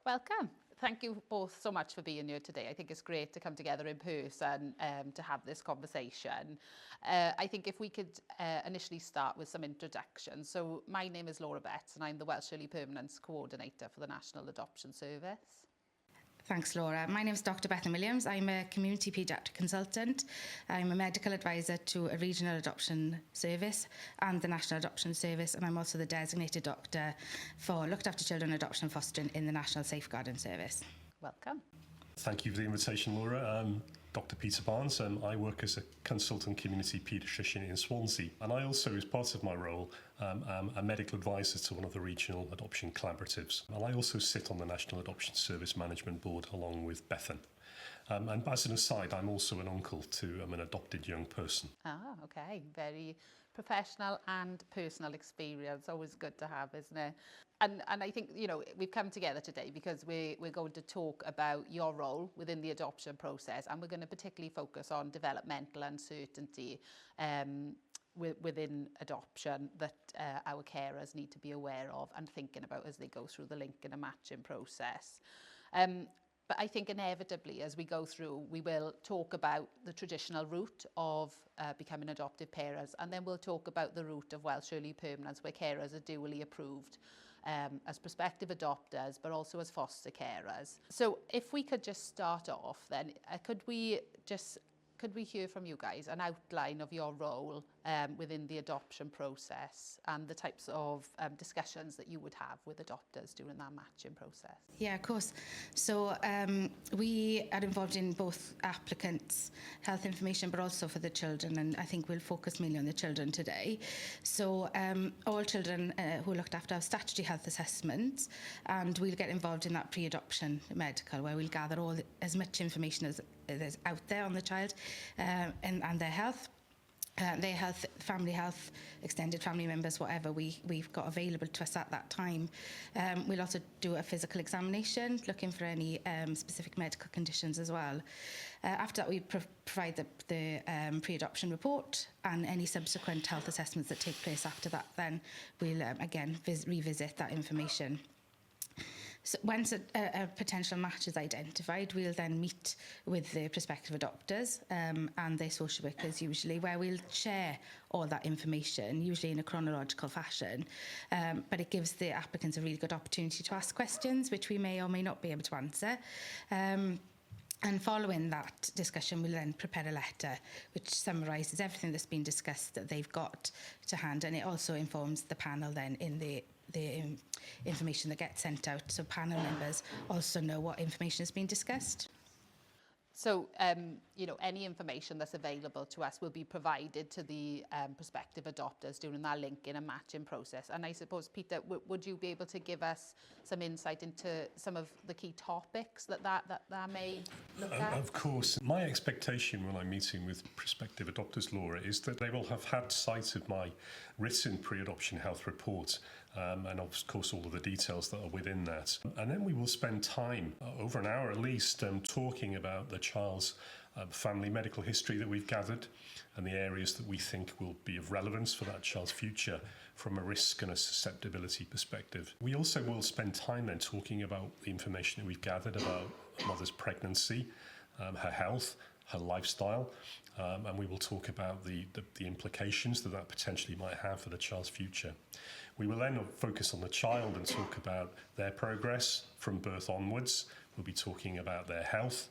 Welcome. Thank you both so much for being here today. I think it's great to come together in person to have this conversation. I think if we could initially start with some introductions. So my name is Laura Betts and I'm the Welsh Early Permanence Coordinator for the National Adoption Service. Thanks, Laura. My name is Dr. Bethan Williams. I'm a community paediatric consultant. I'm a medical advisor to a regional adoption service and the National Adoption Service, and I'm also the designated doctor for looked after children adoption and fostering in the National Safeguarding Service. Welcome. Thank you for the invitation, Laura. I'm Dr. Peter Barnes. I work as a consultant community paediatrician in Swansea, and I also, as part of my role, am a medical advisor to one of the regional adoption collaboratives. And I also sit on the National Adoption Service Management Board along with Bethan. And as an aside, I'm also an uncle to an adopted young person. Ah, okay. Very professional and personal experience. Always good to have, isn't it? And I think, you know, we've come together today because we're going to talk about your role within the adoption process, and we're going to particularly focus on developmental uncertainty within adoption that our carers need to be aware of and thinking about as they go through the linking and matching process. But I think inevitably as we go through, we will talk about the traditional route of becoming adoptive parents, and then we'll talk about the route of Welsh Early Permanence where carers are duly approved as prospective adopters, but also as foster carers. So if we could just start off then, could we hear from you guys an outline of your role within the adoption process and the types of discussions that you would have with adopters during that matching process? Yeah, of course. So we are involved in both applicants' health information, but also for the children, and I think we'll focus mainly on the children today. So all children who are looked after have statutory health assessments, and we'll get involved in that pre-adoption medical, where we'll gather as much information as is out there on the child and their health. Their health, family health, extended family members, whatever we've got available to us at that time. We'll also do a physical examination, looking for any specific medical conditions as well. After that, we provide the pre-adoption report and any subsequent health assessments that take place after that. Then we'll again revisit that information. So once a potential match is identified, we'll then meet with the prospective adopters and their social workers usually, where we'll share all that information, usually in a chronological fashion. But it gives the applicants a really good opportunity to ask questions, which we may or may not be able to answer. And following that discussion, we'll then prepare a letter which summarises everything that's been discussed that they've got to hand, and it also informs the panel then in the information that gets sent out, so panel members also know what information has been discussed. So, you know, any information that's available to us will be provided to the prospective adopters during that linking and matching process. And I suppose, Peter, would you be able to give us some insight into some of the key topics that may look at? Of course. My expectation when I'm meeting with prospective adopters, Laura, is that they will have had sight of my written pre-adoption health report and of course all of the details that are within that. And then we will spend time, over an hour at least, talking about the child's family medical history that we've gathered and the areas that we think will be of relevance for that child's future from a risk and a susceptibility perspective. We also will spend time then talking about the information that we've gathered about a mother's pregnancy, her health, her lifestyle, and we will talk about the implications that potentially might have for the child's future. We will then focus on the child and talk about their progress from birth onwards. We'll be talking about their health.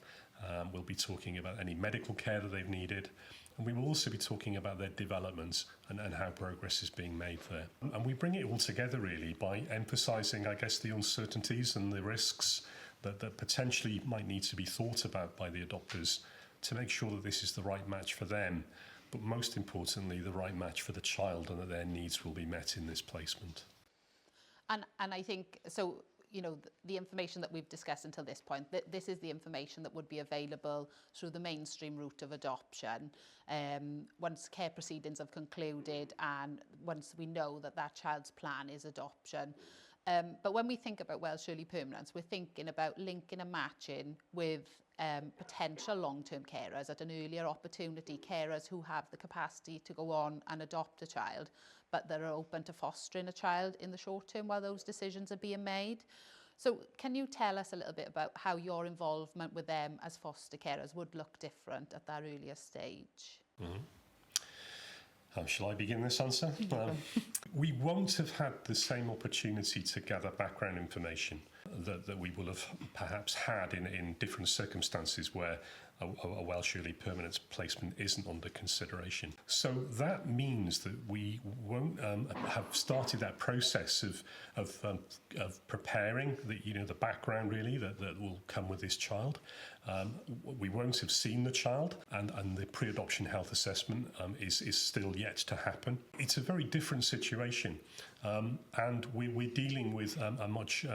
We'll be talking about any medical care that they've needed. And we will also be talking about their development and how progress is being made there. And we bring it all together really by emphasising, I guess, the uncertainties and the risks that potentially might need to be thought about by the adopters to make sure that this is the right match for them, but most importantly, the right match for the child and that their needs will be met in this placement. And I think, so, you know, the information that we've discussed until this point, this is the information that would be available through the mainstream route of adoption once care proceedings have concluded and once we know that that child's plan is adoption. But when we think about Welsh Early Permanence, we're thinking about linking and matching with potential long-term carers at an earlier opportunity, carers who have the capacity to go on and adopt a child, but that are open to fostering a child in the short term while those decisions are being made. So can you tell us a little bit about how your involvement with them as foster carers would look different at that earlier stage? How shall I begin this answer? We won't have had the same opportunity to gather background information that we will have perhaps had in different circumstances where a Welsh early permanent placement isn't under consideration. So that means that we won't have started that process of preparing the background really that will come with this child. We won't have seen the child, and the pre-adoption health assessment is still yet to happen. It's a very different situation, and we're dealing with a much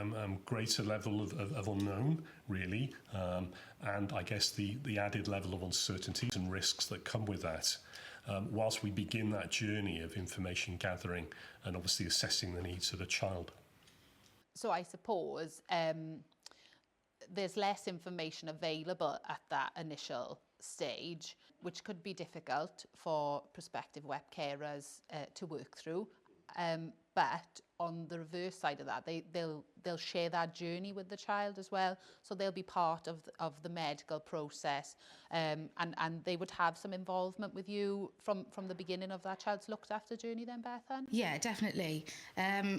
greater level of unknown, really, and I guess the added level of uncertainties and risks that come with that. Whilst we begin that journey of information gathering and obviously assessing the needs of the child. So I suppose there's less information available at that initial stage, which could be difficult for prospective WEP carers to work through. But on the reverse side of that, they'll share that journey with the child as well. So they'll be part of the medical process, and they would have some involvement with you from the beginning of that child's looked after journey then, Bethan? Yeah, definitely.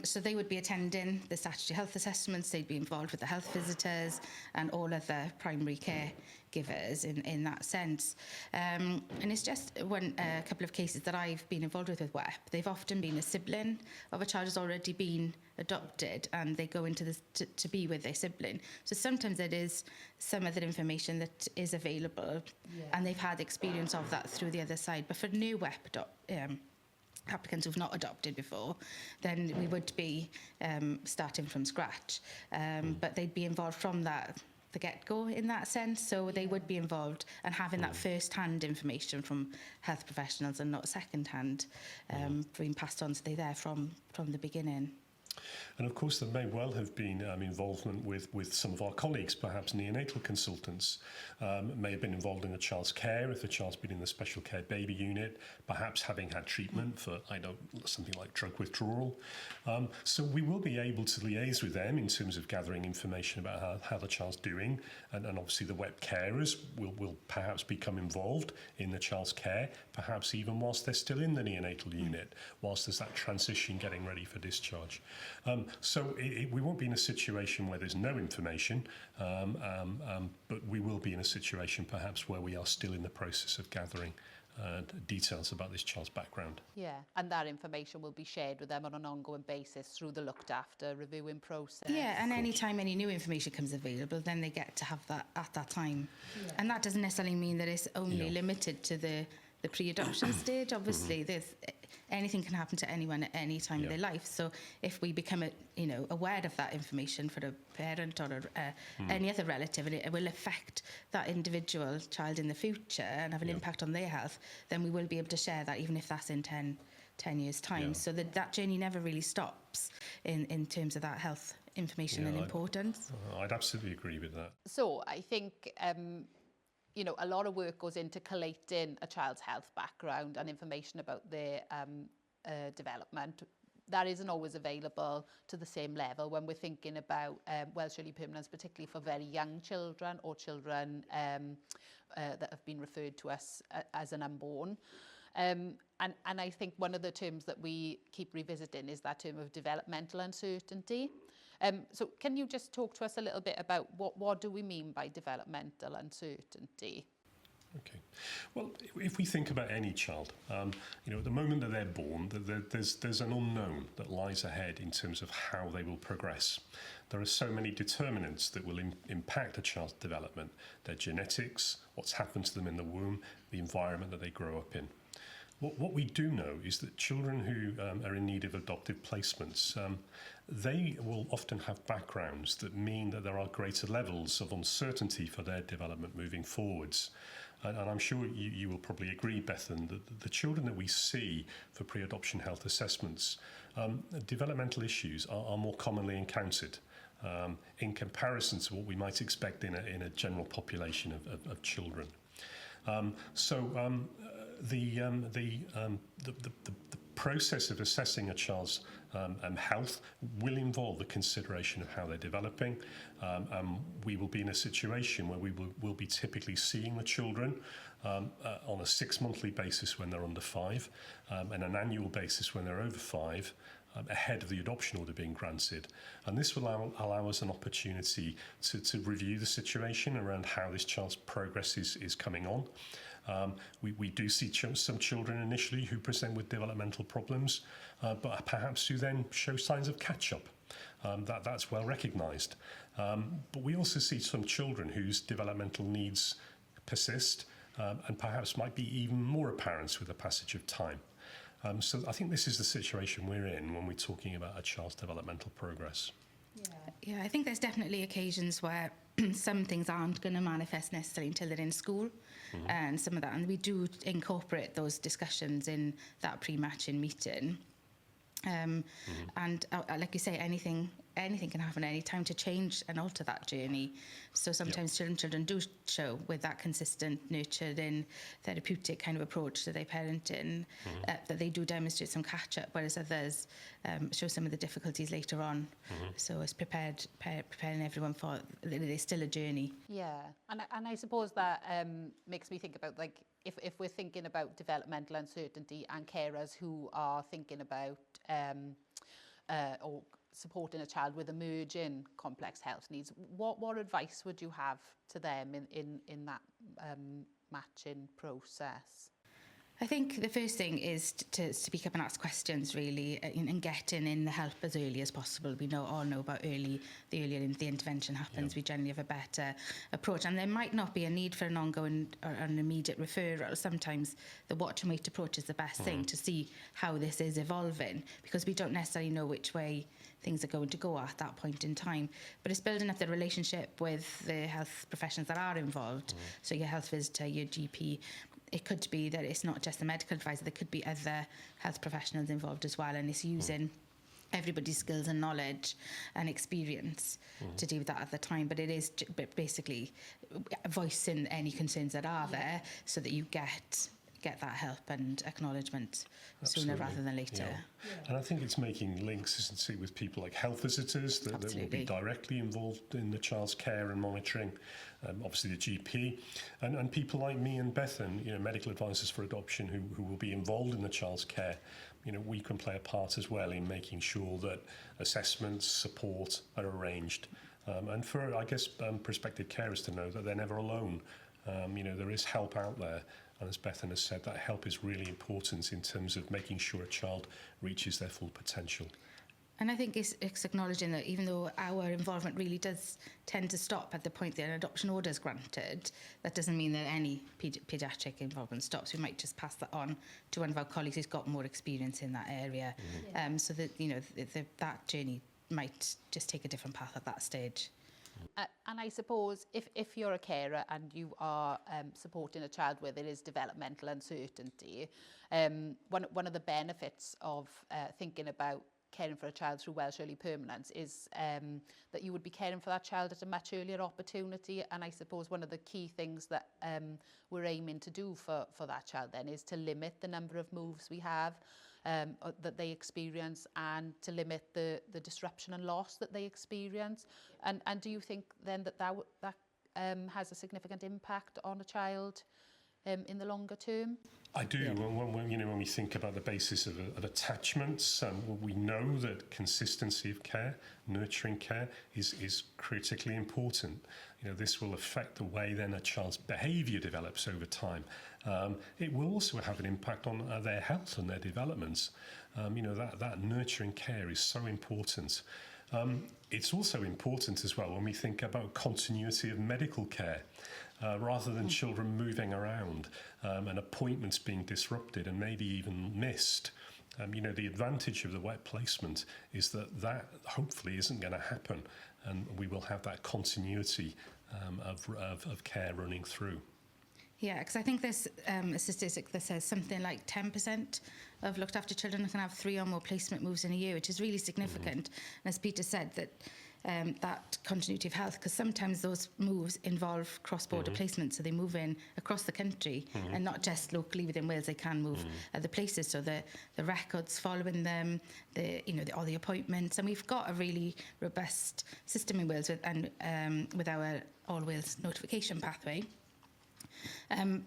So they would be attending the statutory health assessments, they'd be involved with the health visitors and all other primary care givers in that sense. And it's just a couple of cases that I've been involved with WEP. They've often been a sibling of a child who's already been adopted, and they go into this to be with their sibling. So sometimes there is some other information that is available, and they've had experience of that through the other side. But for new WEP applicants who've not adopted before, then we would be starting from scratch. But they'd be involved from the get-go in that sense, so they would be involved and having that first-hand information from health professionals and not second-hand being passed on, so they're there from the beginning. And of course there may well have been involvement with some of our colleagues, perhaps neonatal consultants, may have been involved in the child's care if the child's been in the special care baby unit, perhaps having had treatment for, something like drug withdrawal. So we will be able to liaise with them in terms of gathering information about how the child's doing, and obviously the WEP carers will perhaps become involved in the child's care, perhaps even whilst they're still in the neonatal unit, whilst there's that transition getting ready for discharge. So we won't be in a situation where there's no information, but we will be in a situation perhaps where we are still in the process of gathering details about this child's background. Yeah, and that information will be shared with them on an ongoing basis through the looked after reviewing process. Yeah, and any time any new information comes available, then they get to have that at that time. Yeah. And that doesn't necessarily mean that it's only limited to the pre-adoption stage. Obviously, anything can happen to anyone at any time of their life. So if we become aware of that information for a parent or any other relative, and it will affect that individual child in the future and have an impact on their health, then we will be able to share that even if that's in 10 years' time. So that journey never really stops in terms of that health information and importance. I'd absolutely agree with that. So I think a lot of work goes into collating a child's health background and information about their development. That isn't always available to the same level when we're thinking about Welsh early permanence, particularly for very young children or children that have been referred to us as an unborn. And I think one of the terms that we keep revisiting is that term of developmental uncertainty. So can you just talk to us a little bit about what do we mean by developmental uncertainty? Okay. Well, if we think about any child, at the moment that they're born, there's an unknown that lies ahead in terms of how they will progress. There are so many determinants that will impact a child's development: their genetics, what's happened to them in the womb, the environment that they grow up in. What we do know is that children who are in need of adoptive placements, they will often have backgrounds that mean that there are greater levels of uncertainty for their development moving forwards. And I'm sure you will probably agree, Bethan, that the children that we see for pre-adoption health assessments, developmental issues are more commonly encountered in comparison to what we might expect in a general population of children. The process of assessing a child's health will involve the consideration of how they're developing. We will be in a situation where we will be typically seeing the children on a 6-monthly basis when they're under 5, and an annual basis when they're over 5, ahead of the adoption order being granted. And this will allow us an opportunity to review the situation around how this child's progress is coming on. We do see some children initially who present with developmental problems, but perhaps who then show signs of catch-up. That's well recognised. But we also see some children whose developmental needs persist and perhaps might be even more apparent with the passage of time. So I think this is the situation we're in when we're talking about a child's developmental progress. Yeah, I think there's definitely occasions where some things aren't going to manifest necessarily until they're in school, and some of that, and we do incorporate those discussions in that pre-matching meeting. And like you say, anything can happen at any time to change and alter that journey. So sometimes children do show with that consistent, nurturing, therapeutic kind of approach to their parenting, that they do demonstrate some catch-up, whereas others show some of the difficulties later on. So it's preparing everyone for that it is still a journey. Yeah, and I suppose that makes me think about, like, if we're thinking about developmental uncertainty and carers who are thinking about or supporting a child with emerging complex health needs, what advice would you have to them in that matching process? I think the first thing is to speak up and ask questions, really, and getting in the help as early as possible. We all know about the earlier the intervention happens, we generally have a better approach. And there might not be a need for an ongoing or an immediate referral. Sometimes the watch and wait approach is the best thing to see how this is evolving, because we don't necessarily know which way things are going to go at that point in time. But it's building up the relationship with the health professionals that are involved. So your health visitor, your GP. It could be that it's not just the medical advisor, there could be other health professionals involved as well, and it's using everybody's skills and knowledge and experience to deal with that at the time. But it is basically voicing any concerns that are there so that you get that help and acknowledgement sooner rather than later. And I think it's making links, isn't it, with people like health visitors that will be directly involved in the child's care and monitoring, obviously the GP, and people like me and Bethan, medical advisors for adoption who will be involved in the child's care. We can play a part as well in making sure that assessments, support are arranged. And for, I guess, prospective carers to know that they're never alone. There is help out there. And as Bethan has said, that help is really important in terms of making sure a child reaches their full potential. And I think it's acknowledging that even though our involvement really does tend to stop at the point that an adoption order is granted, that doesn't mean that any paediatric involvement stops. We might just pass that on to one of our colleagues who's got more experience in that area, so that that journey might just take a different path at that stage. And I suppose if you're a carer and you are supporting a child where there is developmental uncertainty, one of the benefits of thinking about caring for a child through Welsh Early Permanence is that you would be caring for that child at a much earlier opportunity. And I suppose one of the key things that we're aiming to do for that child then is to limit the number of moves we have that they experience, and to limit the disruption and loss that they experience. And do you think then that has a significant impact on a child in the longer term? I do. When we think about the basis of attachments, we know that consistency of care, nurturing care, is critically important. This will affect the way then a child's behaviour develops over time. It will also have an impact on their health and their developments. That nurturing care is so important. It's also important as well when we think about continuity of medical care. Rather than children moving around and appointments being disrupted and maybe even missed. The advantage of the WEP placement is that hopefully isn't going to happen, and we will have that continuity of care running through. Yeah, because I think there's a statistic that says something like 10% of looked after children can have 3 or more placement moves in a year, which is really significant. And as Peter said, that that continuity of health, because sometimes those moves involve cross-border placement, so they move in across the country and not just locally within Wales. They can move other places, so the records following them, all the appointments, and we've got a really robust system in Wales with our All Wales notification pathway.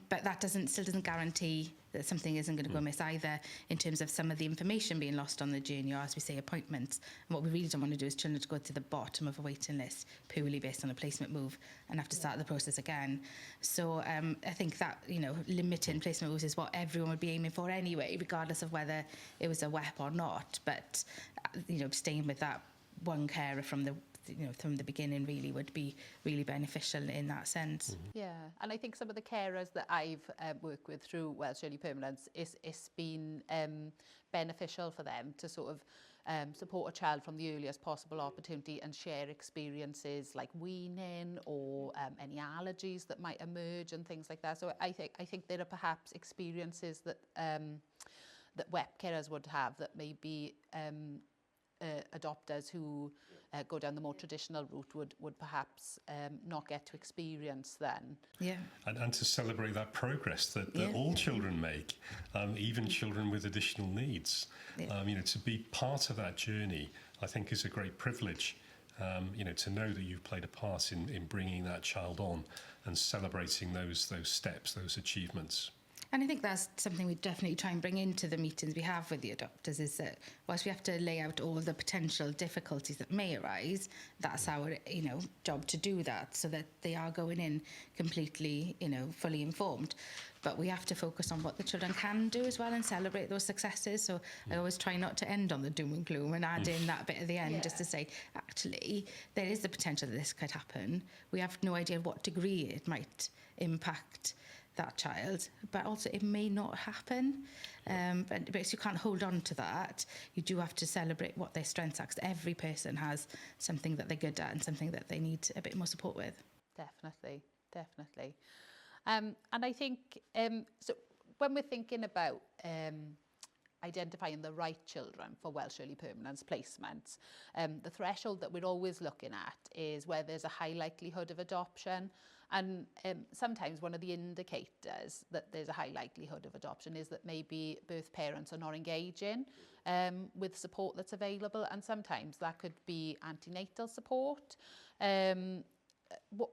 But that still doesn't guarantee that something isn't going to go amiss either, in terms of some of the information being lost on the journey, or as we say, appointments. And what we really don't want to do is children to go to the bottom of a waiting list purely based on a placement move and have to start the process again. So I think that, limiting placement moves is what everyone would be aiming for anyway, regardless of whether it was a WEP or not. But, staying with that one carer from the beginning really would be really beneficial in that sense. Yeah, and I think some of the carers that I've worked with through Welsh Early Permanence, it's been beneficial for them to sort of support a child from the earliest possible opportunity and share experiences like weaning or any allergies that might emerge and things like that. So I think there are perhaps experiences that that WEP carers would have that maybe adopters who go down the more traditional route would perhaps not get to experience then. Yeah. And to celebrate that progress that all children make, even children with additional needs. Yeah. To be part of that journey, I think, is a great privilege. To know that you've played a part in bringing that child on and celebrating those steps, those achievements. And I think that's something we definitely try and bring into the meetings we have with the adopters, is that whilst we have to lay out all the potential difficulties that may arise, that's our, job to do that, so that they are going in completely, fully informed. But we have to focus on what the children can do as well and celebrate those successes. So I always try not to end on the doom and gloom and add in that bit at the end, just to say, actually, there is the potential that this could happen. We have no idea what degree it might impact that child, but also it may not happen. But you can't hold on to that. You do have to celebrate what their strengths are, because every person has something that they're good at and something that they need a bit more support with. Definitely. And I think, so when we're thinking about identifying the right children for Welsh Early Permanence placements, the threshold that we're always looking at is where there's a high likelihood of adoption. And sometimes one of the indicators that there's a high likelihood of adoption is that maybe birth parents are not engaging with support that's available. And sometimes that could be antenatal support.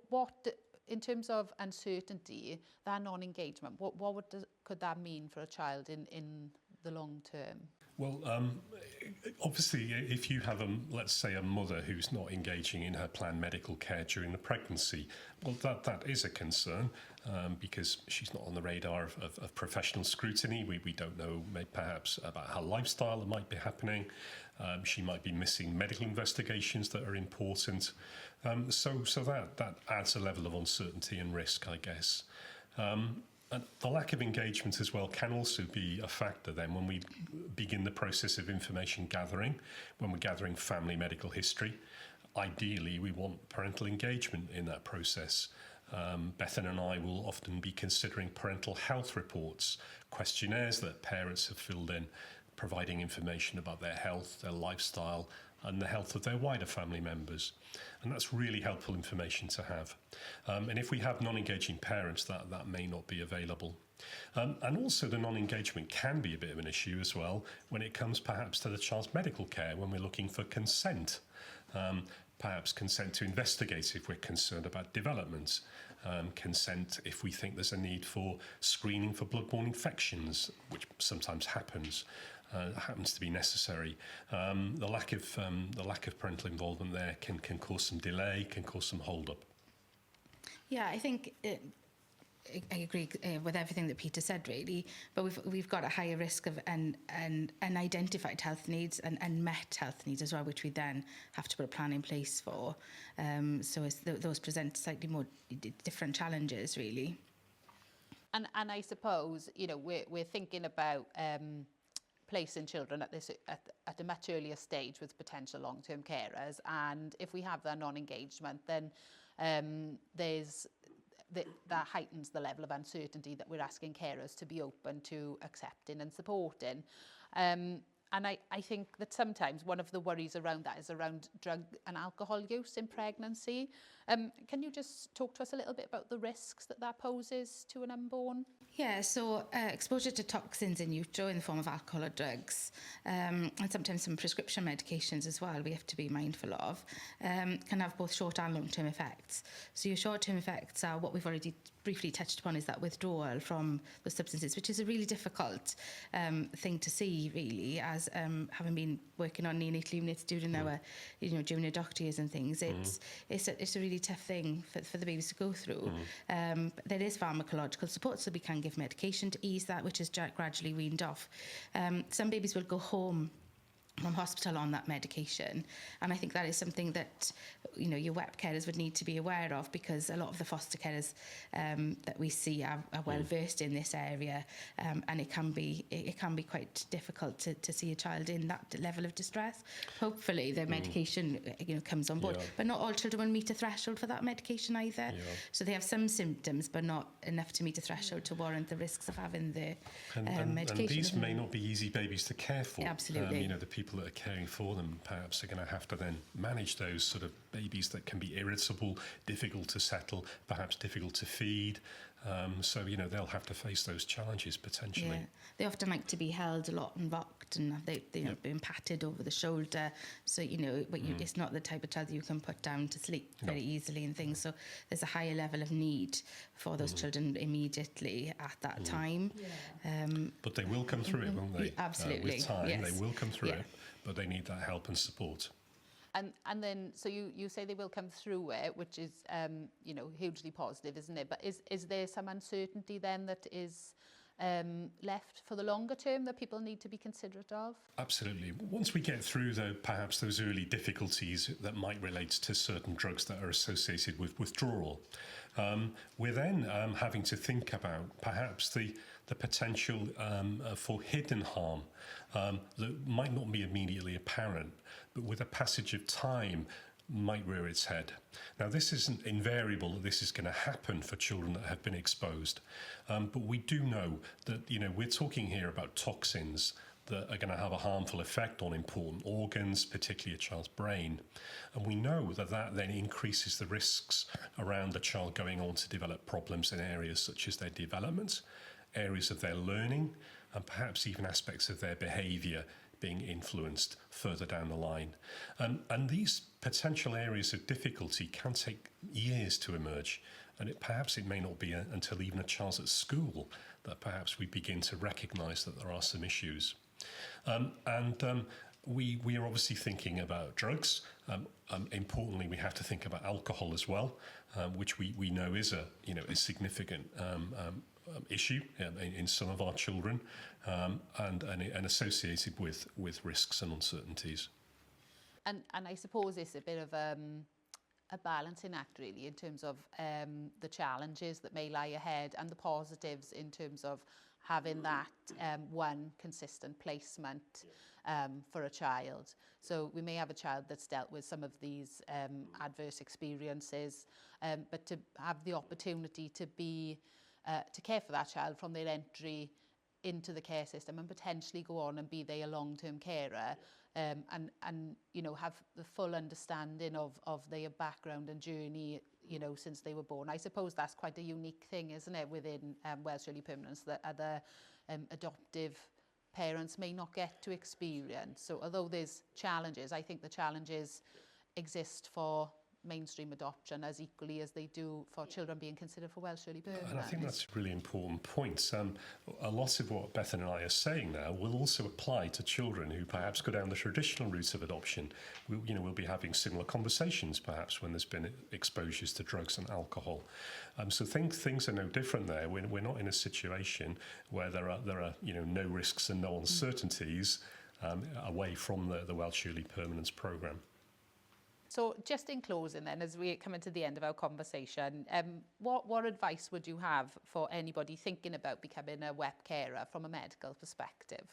What in terms of uncertainty, that non-engagement, what could that mean for a child in the long term? Well, obviously, if you have, let's say, a mother who's not engaging in her planned medical care during the pregnancy, well, that is a concern because she's not on the radar of professional scrutiny. We don't know perhaps about her lifestyle that might be happening. She might be missing medical investigations that are important. So that adds a level of uncertainty and risk, I guess. And the lack of engagement as well can also be a factor then when we begin the process of information gathering, when we're gathering family medical history. Ideally, we want parental engagement in that process. Bethan and I will often be considering parental health reports, questionnaires that parents have filled in, providing information about their health, their lifestyle, and the health of their wider family members. And that's really helpful information to have. And if we have non-engaging parents, that may not be available. And also the non-engagement can be a bit of an issue as well when it comes perhaps to the child's medical care, when we're looking for consent. Perhaps consent to investigate if we're concerned about development. Consent if we think there's a need for screening for bloodborne infections, which sometimes happens to be necessary. The lack of parental involvement there can cause some delay, can cause some hold up. Yeah, I think I agree with everything that Peter said, really. But we've got a higher risk of unidentified health needs and unmet health needs as well, which we then have to put a plan in place for. So those present slightly more different challenges, really. And I suppose, we're thinking about placing children at a much earlier stage with potential long-term carers, and if we have that non-engagement, then that heightens the level of uncertainty that we're asking carers to be open to accepting and supporting. I think that sometimes one of the worries around that is around drug and alcohol use in pregnancy. Can you just talk to us a little bit about the risks that that poses to an unborn? Yeah, so exposure to toxins in utero in the form of alcohol or drugs, and sometimes some prescription medications as well, we have to be mindful of, can have both short and long-term effects. So your short-term effects are what we've already briefly touched upon, is that withdrawal from those substances, which is a really difficult thing to see, really, as having been working on neonatal units during our, junior doctor years and things. It's a really tough thing for the babies to go through. But there is pharmacological support, so we can give medication to ease that, which is gradually weaned off. Some babies will go home from hospital on that medication, and I think that is something that your WEP carers would need to be aware of, because a lot of the foster carers that we see are well versed in this area, and it can be quite difficult to see a child in that level of distress. Hopefully the medication comes on board, but not all children will meet a threshold for that medication either. So they have some symptoms, but not enough to meet a threshold to warrant the risks of having the medication. And these may not be easy babies to care for. Absolutely. The people that are caring for them perhaps are going to have to then manage those sort of babies that can be irritable, difficult to settle, perhaps difficult to feed. So they'll have to face those challenges potentially. Yeah, they often like to be held a lot and rocked, and they're being patted over the shoulder. So but it's not the type of child that you can put down to sleep very easily and things. So there's a higher level of need for those children immediately at that time. But they will come through it, won't they? Absolutely. With time, yes. they will come through it, but they need that help and support. And then, so you say they will come through it, which is, hugely positive, isn't it? But is there some uncertainty then that is left for the longer term that people need to be considerate of? Absolutely. Once we get through perhaps those early difficulties that might relate to certain drugs that are associated with withdrawal, we're then having to think about perhaps the potential for hidden harm that might not be immediately apparent, but with a passage of time might rear its head. Now, this isn't invariable that this is going to happen for children that have been exposed, but we do know that we're talking here about toxins that are going to have a harmful effect on important organs, particularly a child's brain. And we know that then increases the risks around the child going on to develop problems in areas such as their development, areas of their learning, and perhaps even aspects of their behaviour being influenced further down the line. And these potential areas of difficulty can take years to emerge, and perhaps it may not be until even a child's at school that perhaps we begin to recognise that there are some issues. We are obviously thinking about drugs. Importantly, we have to think about alcohol as well, which we know is a significant issue in some of our children, and associated with risks and uncertainties. And I suppose it's a bit of a balancing act, really, in terms of the challenges that may lie ahead and the positives in terms of having that one consistent placement for a child. So we may have a child that's dealt with some of these adverse experiences, but to have the opportunity to care for that child from their entry into the care system and potentially go on and be their long-term carer, and have the full understanding of their background and journey, since they were born. I suppose that's quite a unique thing, isn't it, within Welsh Early Permanence, that other adoptive parents may not get to experience. So although there's challenges, I think the challenges exist for mainstream adoption as equally as they do for children being considered for Welsh Early Permanence. And I think that's a really important point. A lot of what Beth and I are saying now will also apply to children who perhaps go down the traditional route of adoption. We'll be having similar conversations perhaps when there's been exposures to drugs and alcohol. So things are no different there. We're not in a situation where there are no risks and no uncertainties away from the Welsh Early Permanence programme. So just in closing then, as we come to the end of our conversation, what advice would you have for anybody thinking about becoming a WEP carer from a medical perspective?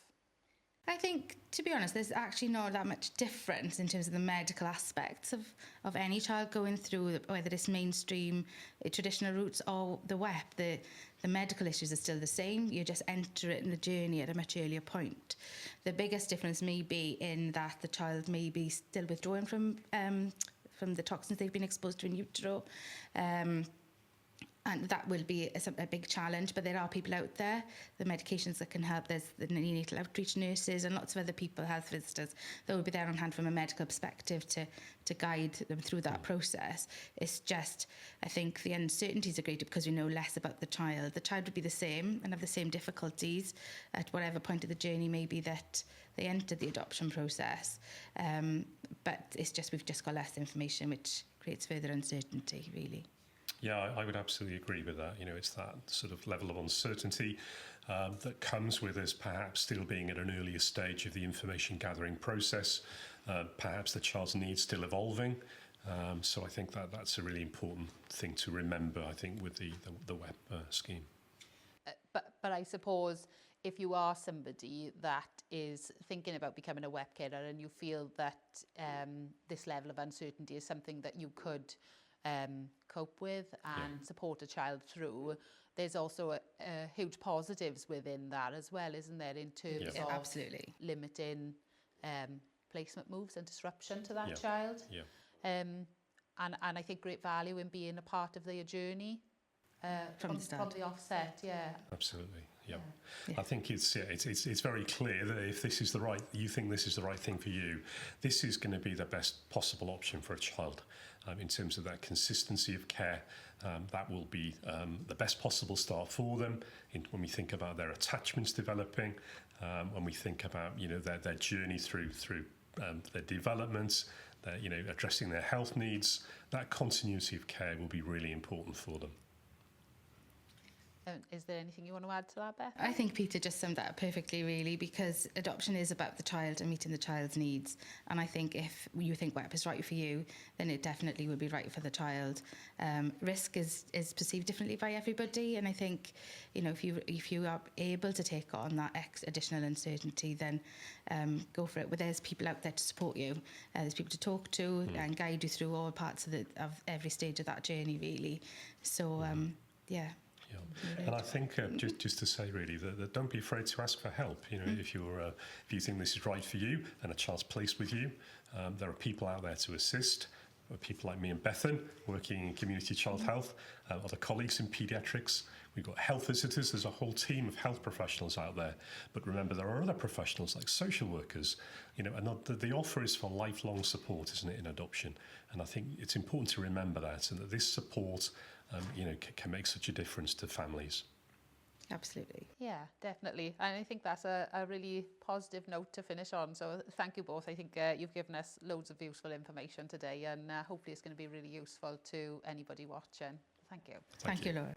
I think, to be honest, there's actually not that much difference in terms of the medical aspects of any child going through, whether it's mainstream, traditional routes or the WEP. The The medical issues are still the same. You just enter it in the journey at a much earlier point. The biggest difference may be in that the child may be still withdrawing from the toxins they've been exposed to in utero. And that will be a big challenge, but there are people out there, the medications that can help. There's the neonatal outreach nurses and lots of other people, health visitors, that will be there on hand from a medical perspective to guide them through that process. It's just, I think the uncertainties are greater because we know less about the child. The child would be the same and have the same difficulties at whatever point of the journey maybe that they entered the adoption process. But it's just, we've just got less information, which creates further uncertainty, really. Yeah, I would absolutely agree with that. You know, it's that sort of level of uncertainty that comes with us perhaps still being at an earlier stage of the information gathering process, perhaps the child's needs still evolving. So I think that's a really important thing to remember, I think, with the WEP scheme. But I suppose if you are somebody that is thinking about becoming a WEP carer and you feel that this level of uncertainty is something that you could cope with and support a child through, there's also huge positives within that as well, isn't there, in terms of absolutely limiting placement moves and disruption to that child. And I think great value in being a part of their journey from the offset. Absolutely. Yeah. I think it's very clear that if this is you think this is the right thing for you, this is going to be the best possible option for a child in terms of that consistency of care. That will be the best possible start for them when we think about their attachments developing, when we think about their journey through their development, addressing their health needs. That continuity of care will be really important for them. Is there anything you want to add to that, Beth? I think Peter just summed that up perfectly, really, because adoption is about the child and meeting the child's needs. And I think if you think WEP is right for you, then it definitely will be right for the child. Risk is perceived differently by everybody, and I think if you are able to take on that additional uncertainty, then go for it. But there's people out there to support you. There's people to talk to and guide you through all parts of every stage of that journey, really. So yeah. And I think just to say really that don't be afraid to ask for help. If you think this is right for you and a child's placed with you, there are people out there to assist. People like me and Bethan working in community child health, other colleagues in paediatrics. We've got health visitors. There's a whole team of health professionals out there. But remember, there are other professionals like social workers. And the offer is for lifelong support, isn't it, in adoption? And I think it's important to remember that, and that this support can make such a difference to families. Absolutely. Yeah, definitely. And I think that's a really positive note to finish on. So thank you both. I think you've given us loads of useful information today, and hopefully it's going to be really useful to anybody watching. Thank you. Thank you, Laura.